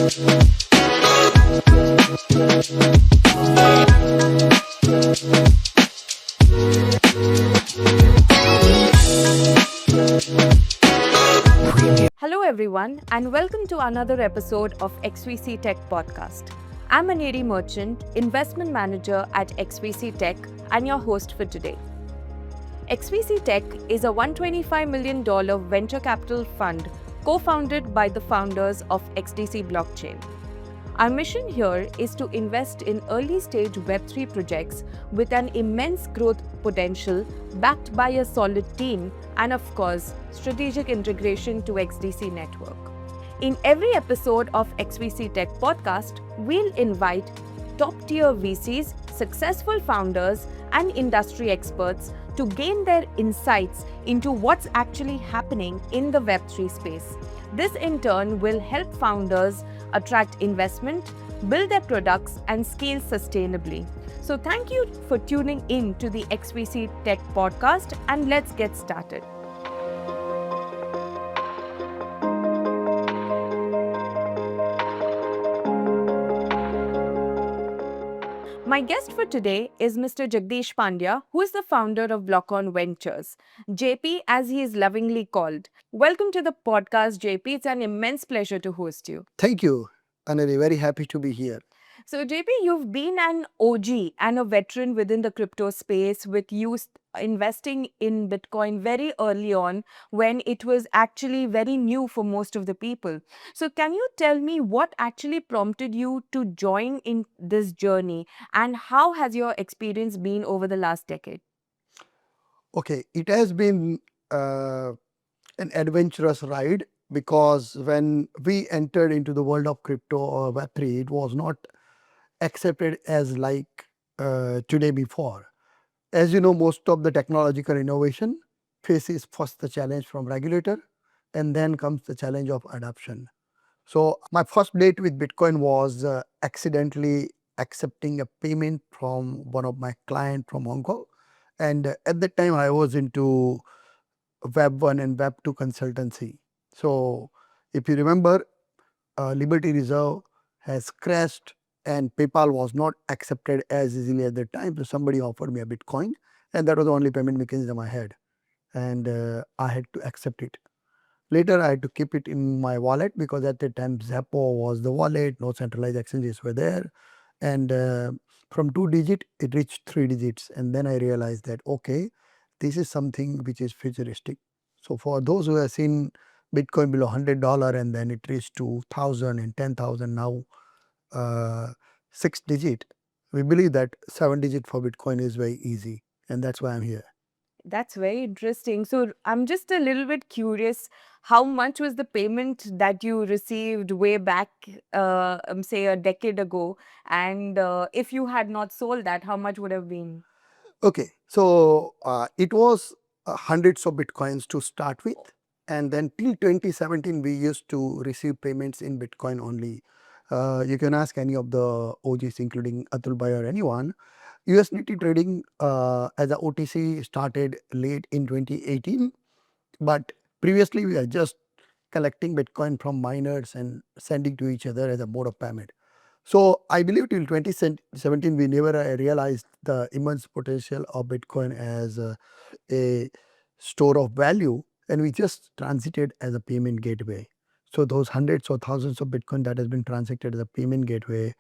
Hello, everyone, and welcome to another episode of XVC Tech Podcast. I'm Aneri Merchant, Investment Manager at XVC Tech, and your host for today. XVC Tech is a $125 million venture capital fund co-founded by the founders of XDC Blockchain. Our mission here is to invest in early-stage Web3 projects with an immense growth potential backed by a solid team and, of course, strategic integration to XDC network. In every episode of XVC Tech Podcast, we'll invite top-tier VCs, successful founders, and industry experts to gain their insights into what's actually happening in the Web3 space. This in turn will help founders attract investment, build their products, and scale sustainably. So thank you for tuning in to the XVC Tech Podcast, and let's get started. My guest for today is Mr. Jagdish Pandya, who is the founder of BlockOn Ventures, JP as he is lovingly called. Welcome to the podcast, JP. It's an immense pleasure to host you. Thank you, Aneri. Very happy to be here. So, JP, you've been an OG and a veteran within the crypto space with you investing in Bitcoin very early on when it was actually very new for most of the people. So, can you tell me what actually prompted you to join in this journey and how has your experience been over the last decade? Okay, it has been an adventurous ride because when we entered into the world of crypto or Web3, it was not accepted as like today before. As you know, most of the technological innovation faces first the challenge from regulator and then comes the challenge of adoption. So my first date with Bitcoin was accidentally accepting a payment from one of my clients from Hong Kong. And at that time, I was into Web1 and Web2 consultancy. So if you remember, Liberty Reserve has crashed and PayPal was not accepted as easily at that time. So somebody offered me a Bitcoin and that was the only payment mechanism I had. And I had to accept it. Later, I had to keep it in my wallet because at the time Zappo was the wallet, no centralized exchanges were there. And from 2 digit, it reached 3 digits. And then I realized that, okay, this is something which is futuristic. So for those who have seen Bitcoin below $100 and then it reached to 1,000 and 10,000 now, 6 digit, we believe that 7 digit for Bitcoin is very easy. And that's why I'm here. That's very interesting. So I'm just a little bit curious, how much was the payment that you received way back, say a decade ago? And if you had not sold that, how much would have been? Okay, so it was hundreds of Bitcoins to start with. And then till 2017, we used to receive payments in Bitcoin only. You can ask any of the OGs, including Atul Bhai or anyone. USDT trading as a OTC started late in 2018, but previously we were just collecting Bitcoin from miners and sending to each other as a mode of payment. So I believe till 2017 we never realized the immense potential of Bitcoin as a store of value, and we just transited as a payment gateway. So those hundreds or thousands of Bitcoin that has been transacted as a payment gateway,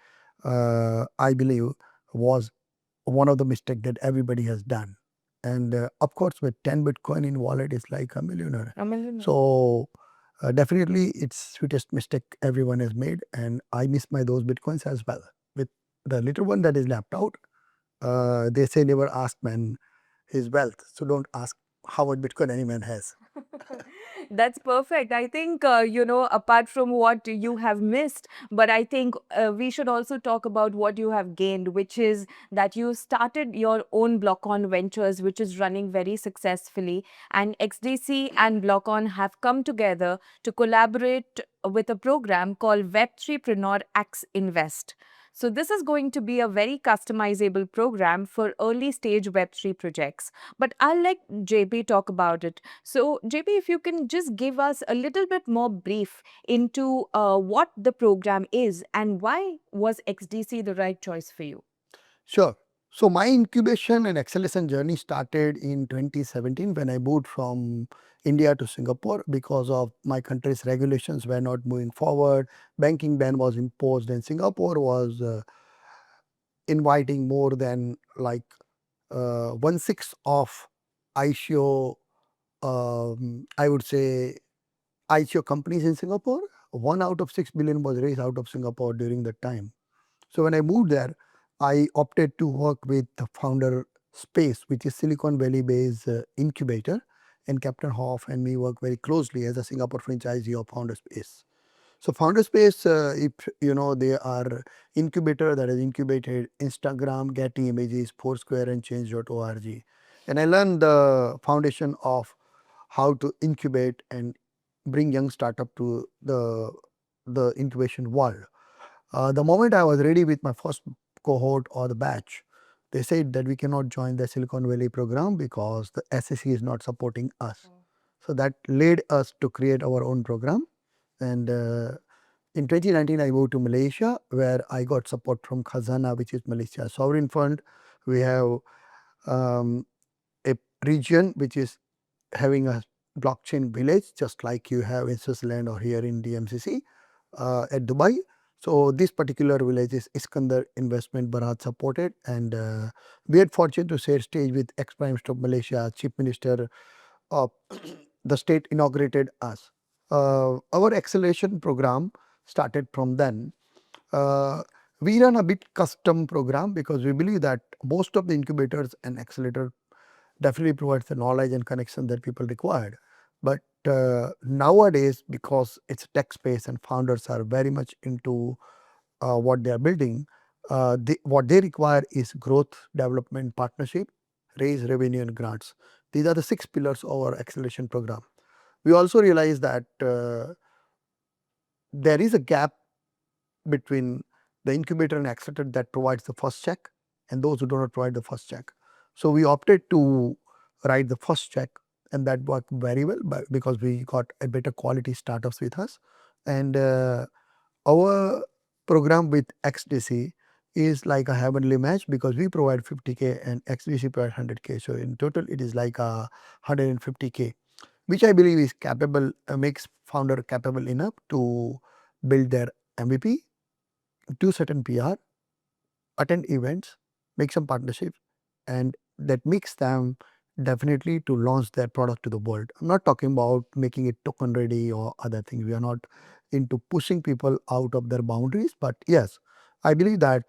I believe was one of the mistakes that everybody has done. And of course, with 10 Bitcoin in wallet, it's like a millionaire. A million. So definitely, it's sweetest mistake everyone has made, and I miss those Bitcoins as well. With the little one that is left out, they say never ask man his wealth. So don't ask how much Bitcoin any man has. That's perfect. I think, apart from what you have missed, but I think we should also talk about what you have gained, which is that you started your own BlockOn Ventures, which is running very successfully. And XDC and BlockOn have come together to collaborate with a program called Web3Preneur AccInvest. So, this is going to be a very customizable program for early stage Web3 projects. But I'll let JP talk about it. So, JP, if you can just give us a little bit more brief into what the program is and why was XDC the right choice for you? Sure. So my incubation and acceleration journey started in 2017 when I moved from India to Singapore because of my country's regulations were not moving forward. Banking ban was imposed, and Singapore was inviting more than like 1/6 of ICO. I would say ICO companies in Singapore. 1 out of 6 billion was raised out of Singapore during that time. So when I moved there, I opted to work with the Founder Space, which is Silicon Valley based incubator, and Captain Hoff and me work very closely as a Singapore franchisee of Founder Space. So Founder Space, if you know, they are incubator that has incubated Instagram, Getty Images, Foursquare, and Change.org. And I learned the foundation of how to incubate and bring young startup to the incubation world. The moment I was ready with my first cohort or the batch, they said that we cannot join the Silicon Valley program because the SEC is not supporting us. So that led us to create our own program. And in 2019, I moved to Malaysia where I got support from Khazanah, which is Malaysia's sovereign fund. We have a region which is having a blockchain village, just like you have in Switzerland or here in DMCC at Dubai. So this particular village is Iskandar Investment Bharat supported, and we had fortune to share stage with ex-Prime Minister of Malaysia, Chief Minister of the state inaugurated us. Our acceleration program started from then. We run a bit custom program because we believe that most of the incubators and accelerator definitely provides the knowledge and connection that people required. But nowadays, because it's a tech space and founders are very much into what they are building, what they require is growth, development, partnership, raise revenue and grants. These are the 6 pillars of our acceleration program. We also realize that there is a gap between the incubator and accelerator that provides the first check and those who do not provide the first check. So we opted to write the first check, and that worked very well because we got a better quality startups with us. And our program with XDC is like a heavenly match because we provide 50K and XDC provide 100K. So in total, it is like a 150K, which I believe is capable, makes founder capable enough to build their MVP, do certain PR, attend events, make some partnerships, and that makes them definitely to launch their product to the world. I'm not talking about making it token ready or other things. We are not into pushing people out of their boundaries, but yes, I believe that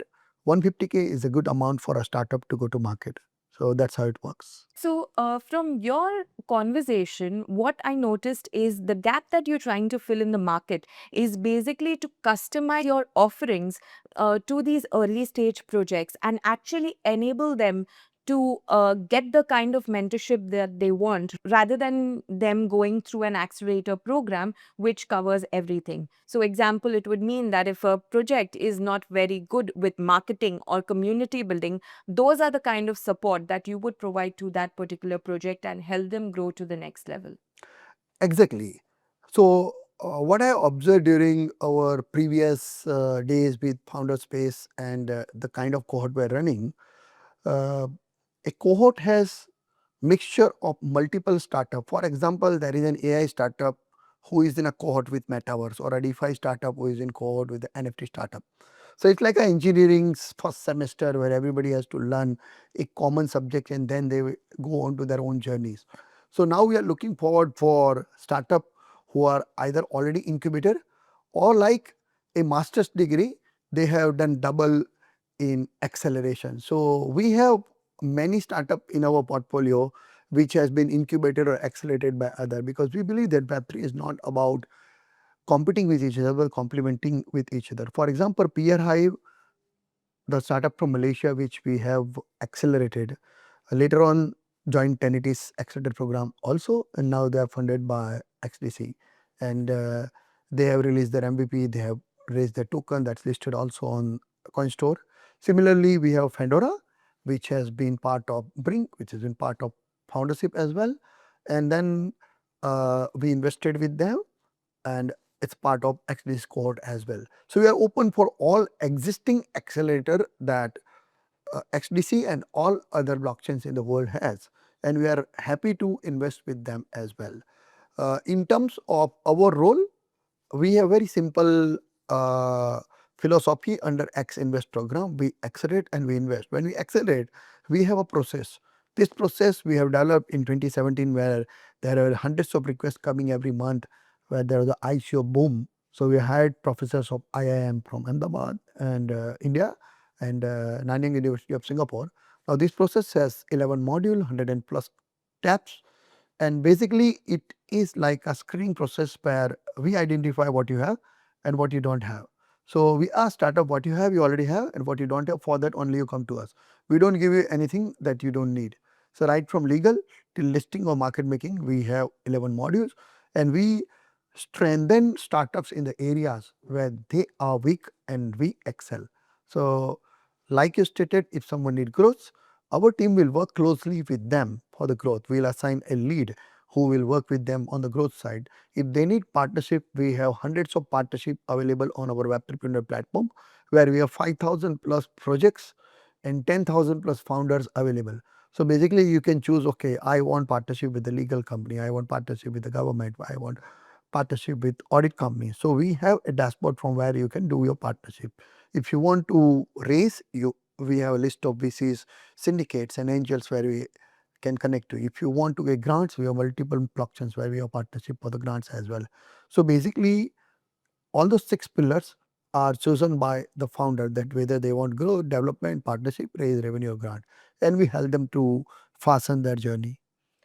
150K is a good amount for a startup to go to market. So that's how it works. So, from your conversation, what I noticed is the gap that you're trying to fill in the market is basically to customize your offerings to these early stage projects and actually enable them to get the kind of mentorship that they want rather than them going through an accelerator program which covers everything. So, example, it would mean that if a project is not very good with marketing or community building, those are the kind of support that you would provide to that particular project and help them grow to the next level. Exactly. So what I observed during our previous days with Founder Space and the kind of cohort we're running, uh, a cohort has mixture of multiple startup. For example, there is an AI startup who is in a cohort with Metaverse, or a DeFi startup who is in cohort with the NFT startup. So it's like an engineering's first semester where everybody has to learn a common subject and then they go on to their own journeys. So now we are looking forward for startup who are either already incubator or like a master's degree, they have done double in acceleration. So we have many startup in our portfolio which has been incubated or accelerated by other, because we believe that Web3 is not about competing with each other but complementing with each other. For example, Peer Hive, the startup from Malaysia which we have accelerated, later on joined Tenity's accelerator program also, and now they are funded by XDC, and they have released their MVP, they have raised their token that's listed also on coin store. Similarly, we have Fandora, which has been part of Brink, which has been part of Foundership as well. And then we invested with them, and it's part of XDC Code as well. So we are open for all existing accelerator that XDC and all other blockchains in the world has, and we are happy to invest with them as well. In terms of our role, we have very simple uh, philosophy under AccInvest program. We accelerate and we invest. When we accelerate, we have a process. This process we have developed in 2017, where there are hundreds of requests coming every month, where there was the ICO boom. So we hired professors of IIM from Ahmedabad and India, and Nanyang University of Singapore. Now this process has 11 module, 100 and plus tabs, and basically it is like a screening process where we identify what you have and what you don't have. So we ask startup what you have, you already have, and what you don't have. For that only you come to us. We don't give you anything that you don't need. So right from legal till listing or market making, we have 11 modules, and we strengthen startups in the areas where they are weak and we excel. So like you stated, if someone need growth, our team will work closely with them for the growth. We'll assign a lead who will work with them on the growth side. If they need partnership, we have hundreds of partnership available on our Web3Preneur platform, where we have 5,000 plus projects and 10,000 plus founders available. So basically you can choose, okay, I want partnership with the legal company, I want partnership with the government, I want partnership with audit companies. So we have a dashboard from where you can do your partnership. If you want to raise, we have a list of VCs, syndicates and angels where we can connect to. If you want to get grants, we have multiple blockchains where we have partnership for the grants as well. So basically all those 6 pillars are chosen by the founder, that whether they want growth, development, partnership, raise revenue or grant, and we help them to fasten their journey.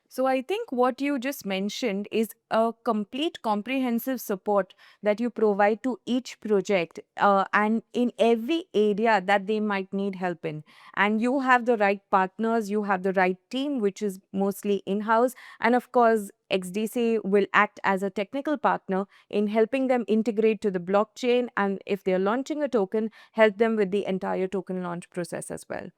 So I think what you just mentioned is a complete comprehensive support that you provide to each project and in every area that they might need help in. And you have the right partners, you have the right team, which is mostly in-house. And of course, XDC will act as a technical partner in helping them integrate to the blockchain. And if they're launching a token, help them with the entire token launch process as well.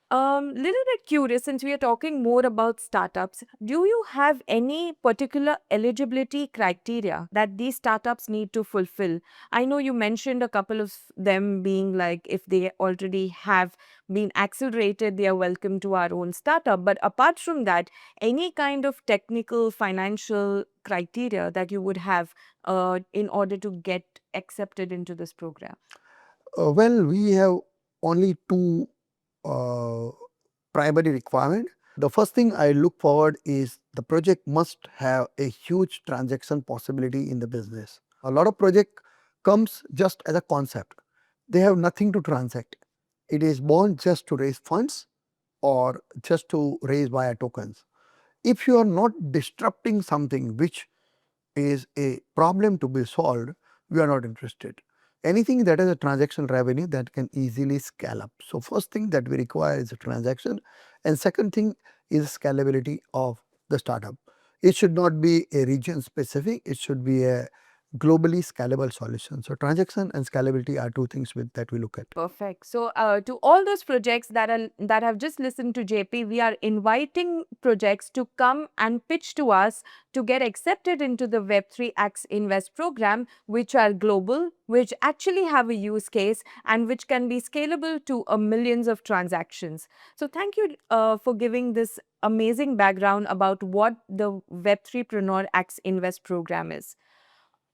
Little bit curious, since we are talking more about startups, do you have any particular eligibility criteria that these startups need to fulfill? I know you mentioned a couple of them being like if they already have been accelerated, they are welcome to our own startup. But apart from that, any kind of technical, financial criteria that you would have in order to get accepted into this program? Well, we have only 2 uh, primary requirement. The first thing I look forward is the project must have a huge transaction possibility in the business. A lot of project comes just as a concept. They have nothing to transact. It is born just to raise funds or just to raise via tokens. If you are not disrupting something which is a problem to be solved, we are not interested. Anything that is a transaction revenue that can easily scale up. So first thing that we require is a transaction, and second thing is scalability of the startup. It should not be a region specific, it should be a globally scalable solution. So transaction and scalability are 2 things that we look at. Perfect. So, to all those projects that have just listened to JP, we are inviting projects to come and pitch to us to get accepted into the Web3X Invest program, which are global, which actually have a use case, and which can be scalable to millions of transactions. So, thank you for giving this amazing background about what the Web3Preneur AccInvest program is.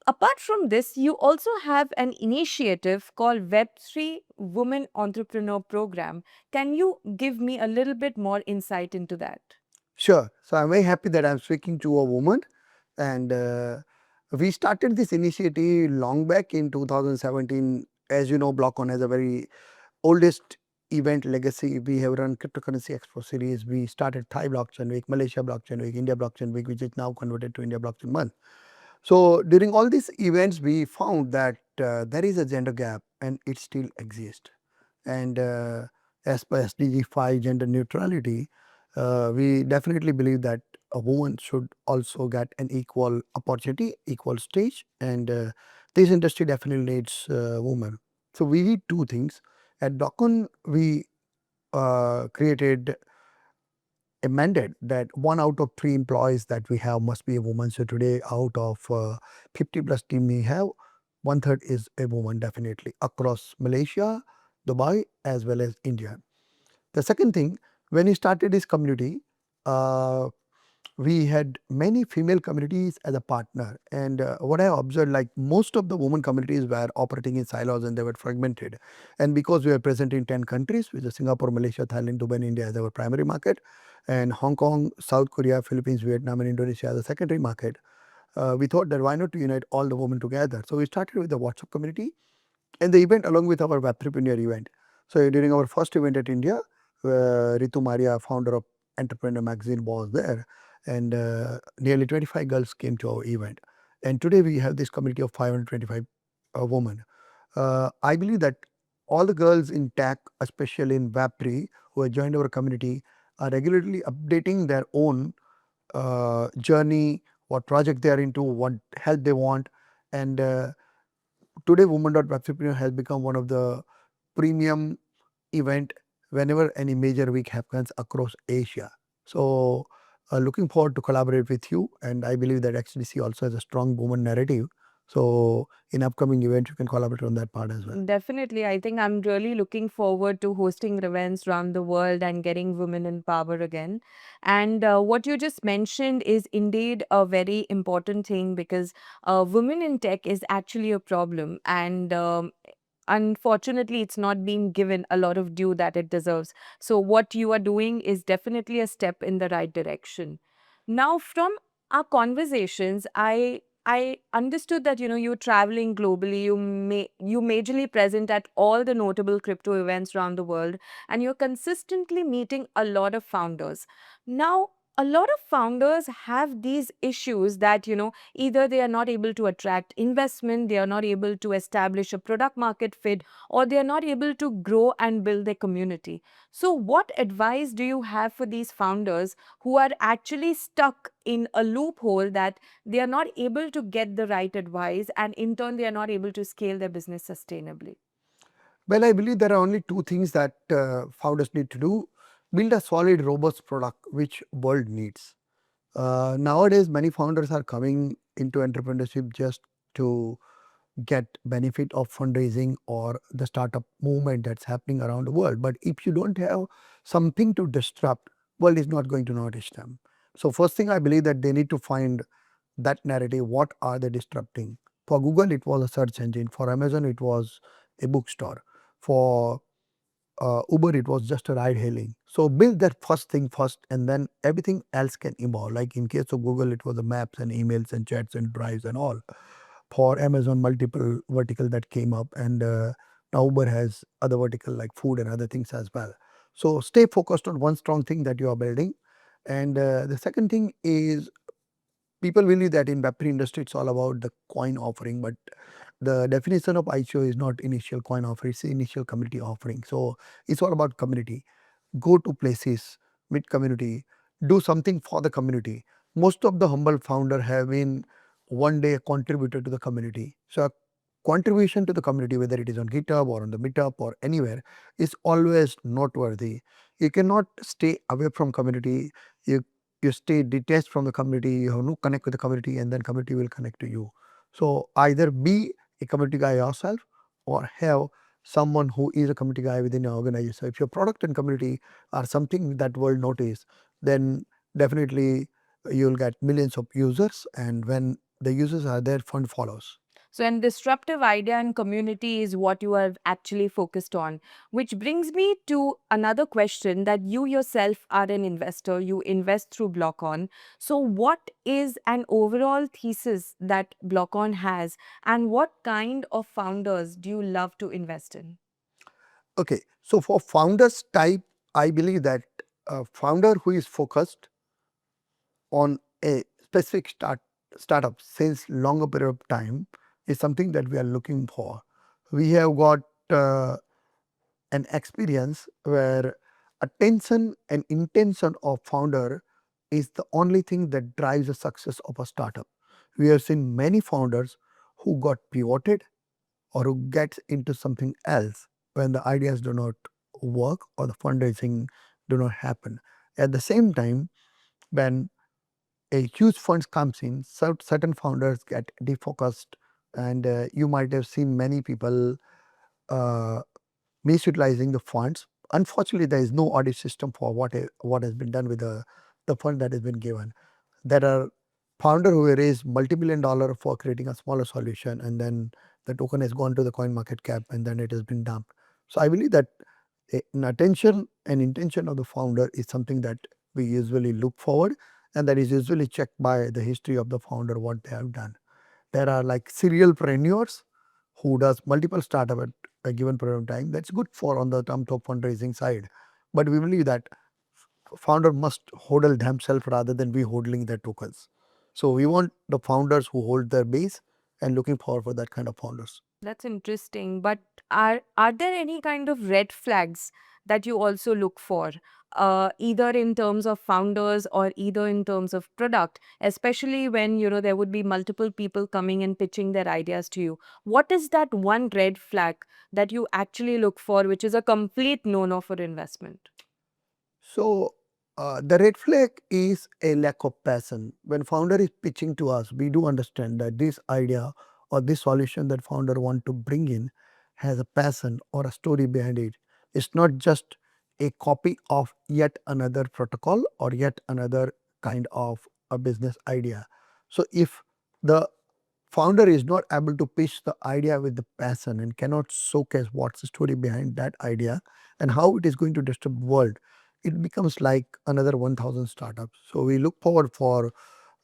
Apart from this, you also have an initiative called Web3 Women Entrepreneur Program. Can you give me a little bit more insight into that? Sure. So I'm very happy that I'm speaking to a woman, and we started this initiative long back in 2017. As you know, BlockOn has a very oldest event legacy. We have run cryptocurrency expo series. We started Thai blockchain week, Malaysia blockchain week, India blockchain week, which is now converted to India blockchain month. So during all these events, we found that there is a gender gap and it still exists. And as per SDG 5 gender neutrality, we definitely believe that a woman should also get an equal opportunity, equal stage, and this industry definitely needs women. So we did two things. At BlockOn, we created a mandate that 1 out of 3 employees that we have must be a woman. So today, out of 50 plus team we have, 1/3 is a woman definitely across Malaysia, Dubai, as well as India. The second thing, when we started this community, uh, we had many female communities as a partner. And what I observed, like most of the women communities were operating in silos and they were fragmented. And because we are present in 10 countries, which is Singapore, Malaysia, Thailand, Dubai, and India as our primary market, and Hong Kong, South Korea, Philippines, Vietnam, and Indonesia as a secondary market, we thought that why not to unite all the women together? So we started with the WhatsApp community and the event along with our Web3Preneur event. So during our first event at India, Ritu Maria, founder of Entrepreneur magazine, was there, and nearly 25 girls came to our event. And today we have this community of 525 women. I believe that all the girls in tech, especially in Web3, who have joined our community, are regularly updating their own journey, what project they are into, what help they want, and today Women.Web3 has become one of the premium event whenever any major week happens across Asia. So looking forward to collaborate with you, and I believe that XDC also has a strong woman narrative. So in upcoming events, you can collaborate on that part as well. Definitely. I think I'm really looking forward to hosting events around the world and getting women in power again. And what you just mentioned is indeed a very important thing because women in tech is actually a problem. And unfortunately, it's not being given a lot of due that it deserves. So, what you are doing is definitely a step in the right direction. Now, from our conversations, I understood that you're traveling globally. You majorly present at all the notable crypto events around the world, and you're consistently meeting a lot of founders. Now, a lot of founders have these issues that either they are not able to attract investment, they are not able to establish a product market fit, or they are not able to grow and build their community. So, what advice do you have for these founders who are actually stuck in a loophole that they are not able to get the right advice and in turn they are not able to scale their business sustainably? Well, I believe there are only two things that founders need to do: build a solid, robust product which world needs. Nowadays, many founders are coming into entrepreneurship just to get benefit of fundraising or the startup movement that's happening around the world. But if you don't have something to disrupt, world is not going to notice them. So first thing, I believe that they need to find that narrative. What are they disrupting? For Google, it was a search engine. For Amazon, it was a bookstore. For Uber, it was just a ride hailing. So build that first thing first, and then everything else can evolve. Like in case of Google, it was the maps and emails and chats and drives and all. For Amazon, multiple vertical that came up, and now Uber has other vertical like food and other things as well. So stay focused on one strong thing that you are building. And the second thing is, people believe that in Web3 industry it's all about the coin offering, but the definition of ICO is not initial coin offering, it's initial community offering. So it's all about community. Go to places, meet community, do something for the community. Most of the humble founder have been one day a contributor to the community. So a contribution to the community, whether it is on GitHub or on the Meetup or anywhere, is always noteworthy. You cannot stay away from community. You stay detached from the community. You have no connect with the community, and then community will connect to you. So either be a community guy yourself or have someone who is a community guy within your organization. So if your product and community are something that world notice, then definitely you'll get millions of users, and when the users are there, fund follows. So, an disruptive idea and community is what you are actually focused on. Which brings me to another question that you yourself are an investor, you invest through BlockOn. So, what is an overall thesis that BlockOn has, and what kind of founders do you love to invest in? Okay, so for founders type, I believe that a founder who is focused on a specific startup since longer period of time is something that we are looking for. We have got uh, an experience where attention and intention of founder is the only thing that drives the success of a startup. We have seen many founders who got pivoted or who gets into something else when the ideas do not work or the fundraising do not happen. At the same time, when a huge funds comes in, certain founders get defocused, and you might have seen many people uh, misutilizing the funds. Unfortunately, there is no audit system for what has been done with the fund that has been given. There are founder who raised multi-million dollar for creating a smaller solution, and then the token has gone to the coin market cap, and then it has been dumped. So I believe that an attention and intention of the founder is something that we usually look forward, and that is usually checked by the history of the founder, what they have done. There are like serialpreneurs who does multiple startup at a given period of time. That's good for on the term of fundraising side. But we believe that founder must hodl themselves rather than we hodling their tokens. So we want the founders who hold their base and looking forward for that kind of founders. That's interesting. But are there any kind of red flags that you also look for, either in terms of founders or either in terms of product, especially when there would be multiple people coming and pitching their ideas to you? What is that one red flag that you actually look for, which is a complete no-no for investment? So the red flag is a lack of passion. When founder is pitching to us, we do understand that this idea or this solution that founder want to bring in has a passion or a story behind it. It's not just a copy of yet another protocol or yet another kind of a business idea. So if the founder is not able to pitch the idea with the passion and cannot showcase what's the story behind that idea and how it is going to disturb world, it becomes like another 1000 startups. So we look forward for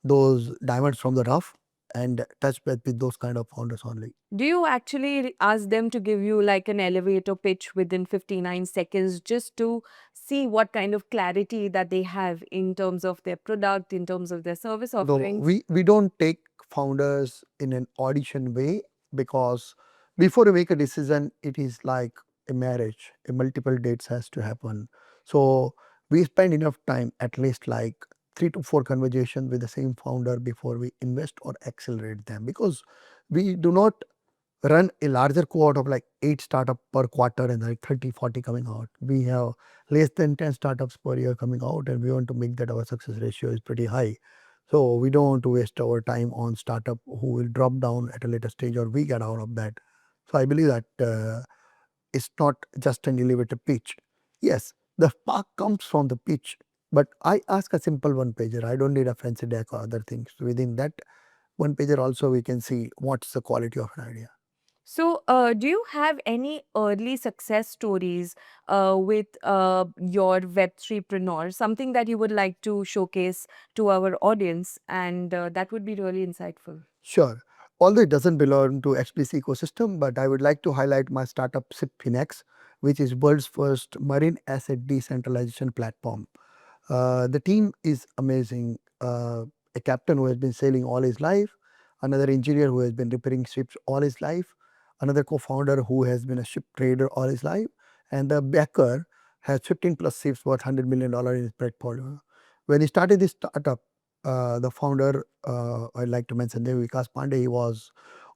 those diamonds from the rough and touch base with those kind of founders only. Do you actually ask them to give you like an elevator pitch within 59 seconds just to see what kind of clarity that they have in terms of their product, in terms of their service No, offerings? we don't take founders in an audition way, because before you make a decision, it is like a marriage. A multiple dates has to happen. So we spend enough time, at least like 3 to 4 conversations with the same founder before we invest or accelerate them, because we do not run a larger cohort of like 8 startup per quarter and like 30, 40 coming out. We have less than 10 startups per year coming out, and we want to make that our success ratio is pretty high. So we don't want to waste our time on startup who will drop down at a later stage or we get out of that. So I believe that it's not just an elevator pitch. Yes, the spark comes from the pitch, but I ask a simple one pager. I don't need a fancy deck or other things. Within that one pager also we can see what's the quality of an idea. So, do you have any early success stories with your Web3Preneur, something that you would like to showcase to our audience? And that would be really insightful. Sure. Although it doesn't belong to XVC ecosystem, but I would like to highlight my startup SipFinex, which is world's first marine asset decentralization platform. The team is amazing. A captain who has been sailing all his life, another engineer who has been repairing ships all his life, another co-founder who has been a ship trader all his life, and the backer has 15 plus ships worth $100 million in his portfolio. When he started this startup, the founder, I'd like to mention Vikas Pandya, he was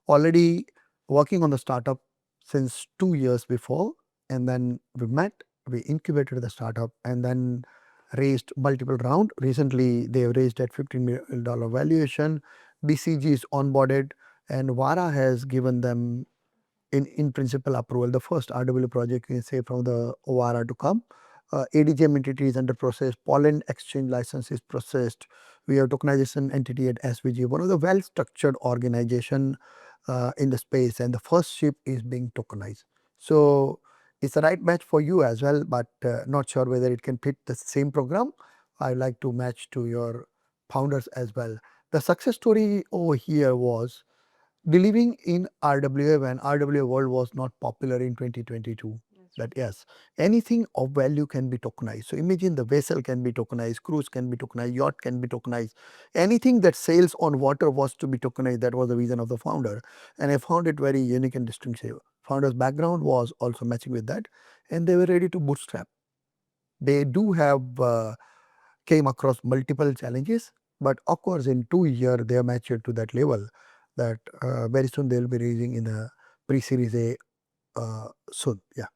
already working on the startup since 2 years before, and then we met, we incubated the startup, and then raised multiple round. Recently, they have raised at $15 million valuation. BCG is onboarded, and Vara has given them in principle approval. The first RW project you can say from the Vara to come. ADGM entity is under process. Poland exchange license is processed. We have tokenization entity at SVG, one of the well structured organization in the space, and the first ship is being tokenized. So it's the right match for you as well, but not sure whether it can fit the same program. I like to match to your founders as well. The success story over here was believing in RWA when RWA world was not popular in 2022. That yes, anything of value can be tokenized. So imagine the vessel can be tokenized, cruise can be tokenized, yacht can be tokenized. Anything that sails on water was to be tokenized. That was the vision of the founder, and I found it very unique and distinctive. Founder's background was also matching with that, and they were ready to bootstrap. They do have came across multiple challenges, but of course in 2 years they are matured to that level that very soon they will be raising in the pre-series A soon. Yeah.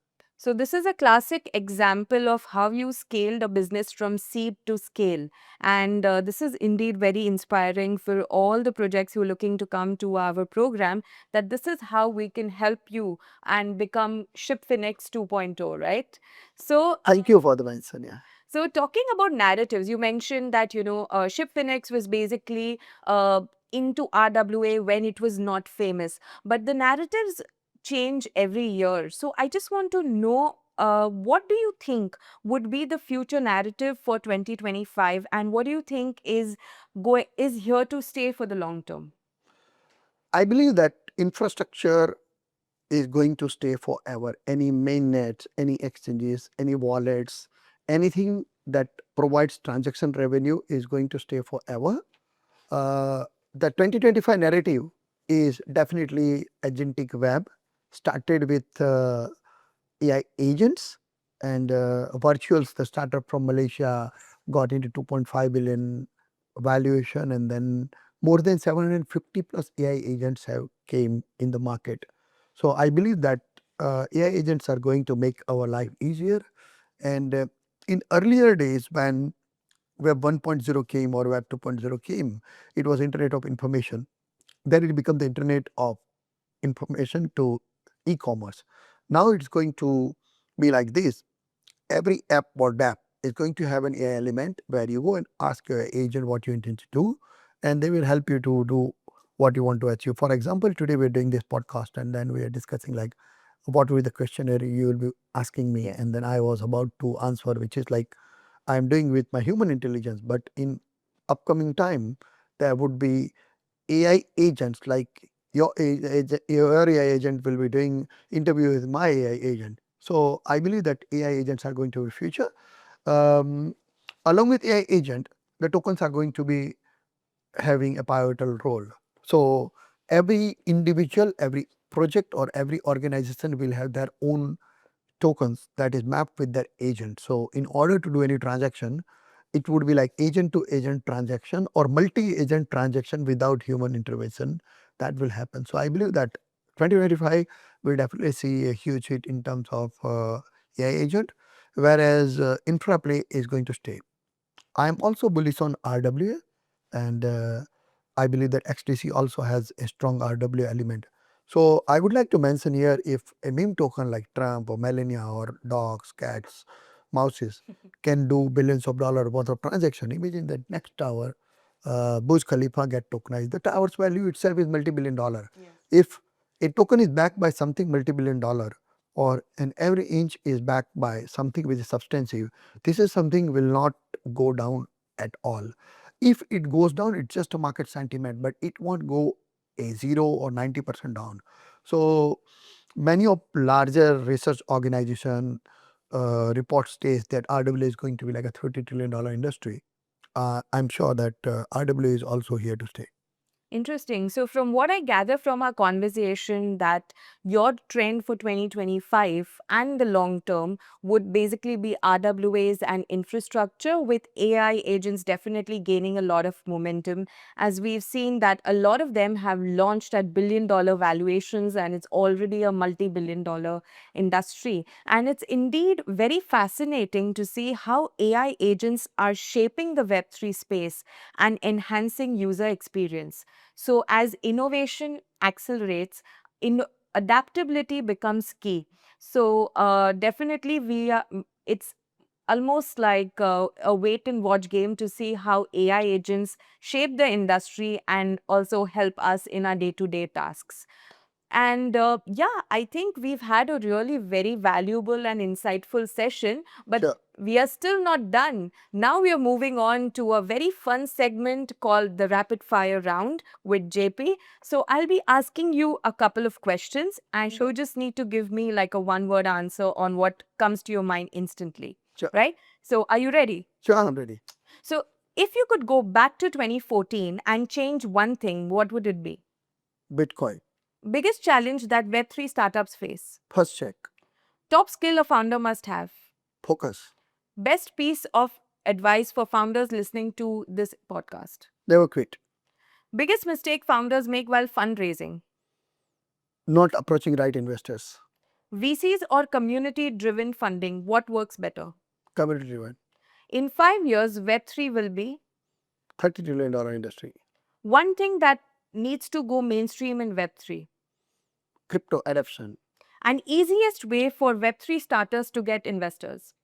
So, this is a classic example of how you scaled a business from seed to scale. And this is indeed very inspiring for all the projects who are looking to come to our program, that this is how we can help you and become ShipFinex 2.0, right? So, Thank you for the mention. Yeah. so talking about narratives, you mentioned that, ShipFinex was basically into RWA when it was not famous, but the narratives change every year. So I just want to know, what do you think would be the future narrative for 2025, and what do you think is here to stay for the long term? I believe that infrastructure is going to stay forever. Any mainnet, any exchanges, any wallets, anything that provides transaction revenue is going to stay forever. The 2025 narrative is definitely agentic web, started with AI agents and Virtuals, the startup from Malaysia, got into 2.5 billion valuation, and then more than 750 plus AI agents have came in the market. So I believe that AI agents are going to make our life easier. And in earlier days, when Web 1.0 came or Web 2.0 came, it was Internet of Information. Then it became the Internet of Information to e-commerce. Now it's going to be like this. Every app or dApp is going to have an AI element where you go and ask your agent what you intend to do, and they will help you to do what you want to achieve. For example, today we're doing this podcast, and then we are discussing like what will be the questionnaire you will be asking me, and then I was about to answer, which is like I'm doing with my human intelligence. But in upcoming time, there would be AI agents like your AI agent will be doing interview with my AI agent. So I believe that AI agents are going to be future. Um, Along with AI agent, the tokens are going to be having a pivotal role. So every individual, every project or every organization will have their own tokens that is mapped with their agent. So in order to do any transaction, it would be like agent to agent transaction or multi-agent transaction without human intervention that will happen. So I believe that 2025 will definitely see a huge hit in terms of AI agent, whereas infra play is going to stay. I am also bullish on RWA, and I believe that XDC also has a strong RWA element. So I would like to mention here, if a meme token like Trump or Melania or dogs, cats, mouses can do billions of dollars worth of transaction, imagine that next tower, Burj Khalifa get tokenized. The tower's value itself is multi-billion dollar. Yes. If a token is backed by something multi-billion dollar, or an every inch is backed by something which is substantive, this is something will not go down at all. If it goes down, it's just a market sentiment, but it won't go a 0 or 90% down. So many of larger research organization report states that RWA is going to be like a $30 trillion industry. I'm sure that RWA is also here to stay. Interesting. So, from what I gather from our conversation, that your trend for 2025 and the long term would basically be RWAs and infrastructure, with AI agents definitely gaining a lot of momentum, as we've seen that a lot of them have launched at billion-dollar valuations, and it's already a multi-billion-dollar industry. And it's indeed very fascinating to see how AI agents are shaping the Web3 space and enhancing user experience. So, as innovation accelerates, in adaptability becomes key. So, definitely, it's almost like a wait and watch game to see how AI agents shape the industry and also help us in our day to day tasks. And yeah, I think we've had a really very valuable and insightful session, but Sure. we are still not done. Now we are moving on to a very fun segment called the rapid fire round with JP. So I'll be asking you a couple of questions, and you just need to give me like a one word answer on what comes to your mind instantly. Sure. Right? So are you ready? Sure, I'm ready. So if you could go back to 2014 and change one thing, what would it be? Bitcoin. Biggest challenge that Web3 startups face. First check. Top skill a founder must have. Focus. Best piece of advice for founders listening to this podcast. Never quit. Biggest mistake founders make while fundraising. not approaching right investors. VCs or community driven funding, what works better? Community driven. In 5 years, Web3 will be $30 trillion industry. one thing that needs to go mainstream in Web3. Crypto adoption. An easiest way for Web3 starters to get investors.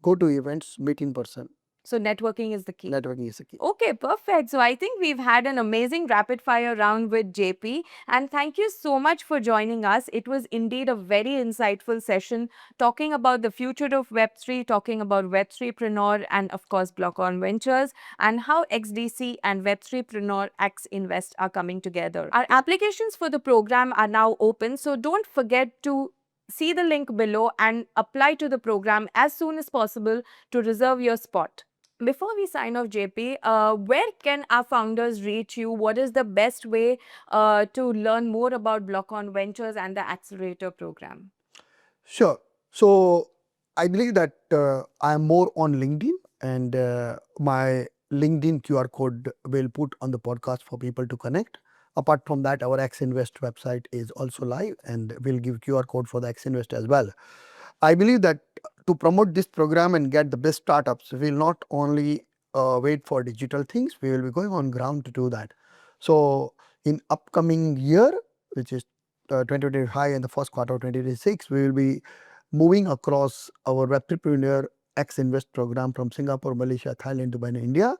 Go to events, meet in person. So networking is the key. Networking is the key. Okay, perfect. So I think we've had an amazing rapid fire round with JP. And thank you so much for joining us. It was indeed a very insightful session talking about the future of Web3, talking about Web3Preneur and, of course, BlockOn Ventures, and how XDC and Web3Preneur AccInvest are coming together. Our applications for the program are now open. So don't forget to see the link below and apply to the program as soon as possible to reserve your spot. Before we sign off, JP, where can our founders reach you? What is the best way to learn more about BlockOn Ventures and the Accelerator program? Sure. So I believe that I am more on LinkedIn, and my LinkedIn QR code will put on the podcast for people to connect. Apart from that, our XInvest website is also live, and we'll give QR code for the XInvest as well. I believe that to promote this program and get the best startups, we'll not only wait for digital things, we will be going on ground to do that. So in upcoming year, which is 2025 and the first quarter of 2026, we will be moving across our Web3Preneur AccInvest program from Singapore, Malaysia, Thailand, Dubai, and India,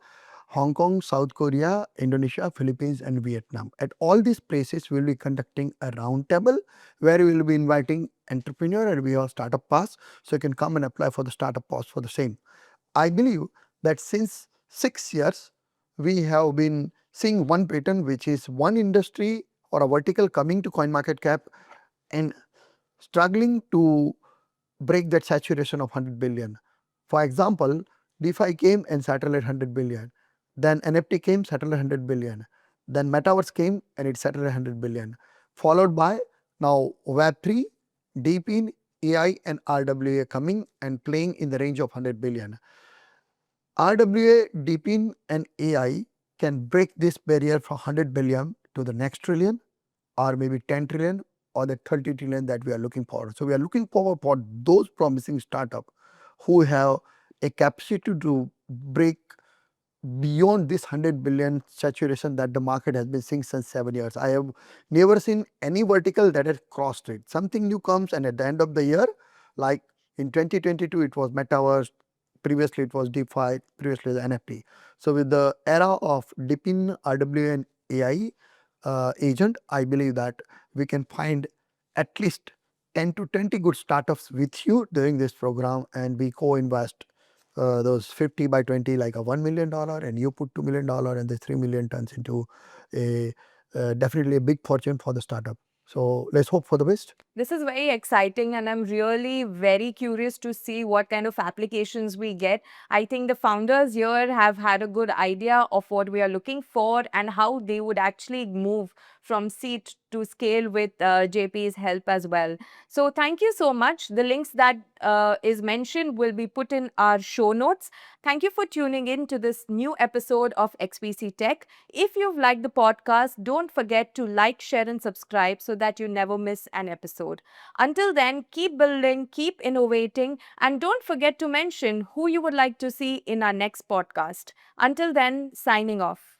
Hong Kong, South Korea, Indonesia, Philippines, and Vietnam. At all these places, we will be conducting a roundtable where we will be inviting entrepreneur, and we have startup pass, so you can come and apply for the startup pass for the same. I believe that since 6 years, we have been seeing one pattern, which is one industry or a vertical coming to CoinMarketCap and struggling to break that saturation of 100 billion. For example, DeFi came and settled at 100 billion. Then NFT came, settled at 100 billion. Then Metaverse came and it settled at 100 billion. Followed by now Web3, DeepIn, AI and RWA coming and playing in the range of 100 billion. RWA, DeepIn and AI can break this barrier from 100 billion to the next trillion, or maybe 10 trillion or the 30 trillion that we are looking for. So we are looking forward for those promising startups who have a capacity to break beyond this 100 billion saturation that the market has been seeing since 7 years. I have never seen any vertical that has crossed it. Something new comes, and at the end of the year, like in 2022, it was Metaverse, previously it was DeFi, previously the NFT. So with the era of DeepIn, RWA and AI agent, I believe that we can find at least 10 to 20 good startups with you during this program, and we co-invest those 50 by 20 like a $1 million, and you put $2 million, and the 3 million turns into a definitely a big fortune for the startup. So let's hope for the best. This is very exciting, and I'm really very curious to see what kind of applications we get. I think the founders here have had a good idea of what we are looking for and how they would actually move from seed to scale with JP's help as well. So thank you so much. The links that is mentioned will be put in our show notes. Thank you for tuning in to this new episode of XVC Tech. If you've liked the podcast, don't forget to like, share and subscribe so that you never miss an episode. Until then, keep building, keep innovating, and don't forget to mention who you would like to see in our next podcast. Until then, signing off.